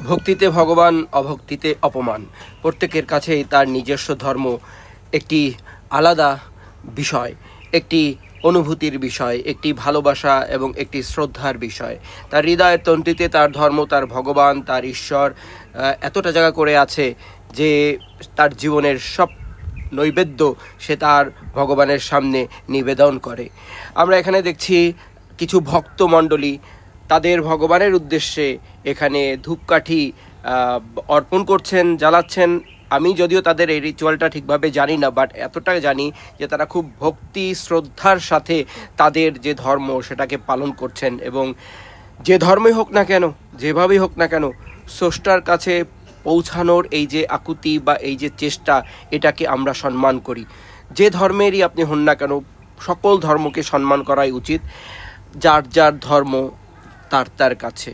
ভক্তিতে ভগবান, অভক্তিতে অপমান। প্রত্যেকের কাছেই তার নিজস্ব ধর্ম একটি আলাদা বিষয়, একটি অনুভূতির বিষয়, একটি ভালোবাসা এবং একটি শ্রদ্ধার বিষয়। তার হৃদয়ের তন্ত্রীতে তার ধর্ম, তার ভগবান, তার ঈশ্বর এতটা জায়গা করে আছে যে তার জীবনের সব নৈবেদ্য সে তার ভগবানের সামনে নিবেদন করে। আমরা এখানে দেখছি কিছু ভক্তমণ্ডলী তাদের ভগবানের উদ্দেশ্যে এখানে ধূপকাঠি অর্পণ করছেন, জ্বালাচ্ছেন। আমি যদিও তাদের এই রিচুয়ালটা ঠিকভাবে জানি না, বাট এতটা জানি যে তারা খুব ভক্তি শ্রদ্ধার সাথে তাদের যে ধর্ম সেটাকে পালন করছেন। এবং যে ধর্মই হোক না কেন, যেভাবেই হোক না কেন, স্রষ্টার কাছে পৌঁছানোর এই যে আকুতি বা এই যে চেষ্টা, এটাকে আমরা সম্মান করি। যে ধর্মেরই আপনি হন না কেন, সকল ধর্মকে সম্মান করাই উচিত। যার যার ধর্ম তার তার কাছে।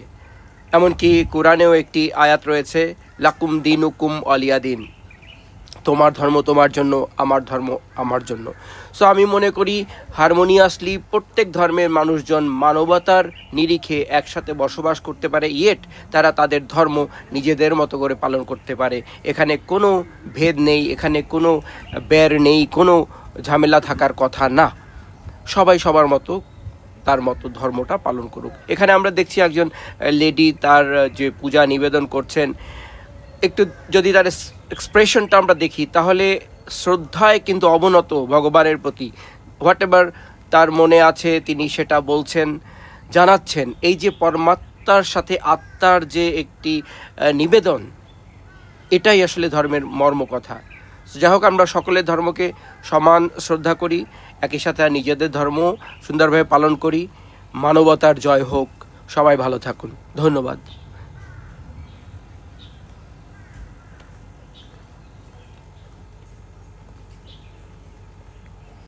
এমনকি কোরআনেও একটি আয়াত রয়েছে, লাকুম দিনুকুম ওয়ালিয়া দিন, তোমার ধর্ম তোমার জন্য, আমার ধর্ম আমার জন্য। সো আমি মনে করি হারমোনিয়াসলি প্রত্যেক ধর্মের মানুষজন মানবতার নিরিখে একসাথে বসবাস করতে পারে, ইয়েট তারা তাদের ধর্ম নিজেদের মতো করে পালন করতে পারে। এখানে কোনো ভেদ নেই, এখানে কোনো ব্যার নেই, কোনো ঝামেলা থাকার কথা না। সবাই সবার মতো তার মতো ধর্মটা পালন করুক। এখানে আমরা দেখছি একজন লেডি তার যে পূজা নিবেদন করছেন, একটু যদি তার এক্সপ্রেশনটা আমরা দেখি তাহলে শ্রদ্ধায় কিন্তু অবনত ভগবানের প্রতি। হোয়াট এভার তার মনে আছে তিনি সেটা বলছেন, জানাচ্ছেন। এই যে পরমাত্মার সাথে আত্মার যে একটি নিবেদন, এটাই আসলে ধর্মের মর্মকথা। যাই হোক, আমরা সকলের ধর্মকে সমান শ্রদ্ধা করি, একই সাথে নিজেদের ধর্ম সুন্দরভাবে পালন করি। মানবতার জয় হোক। সবাই ভালো থাকুন। ধন্যবাদ।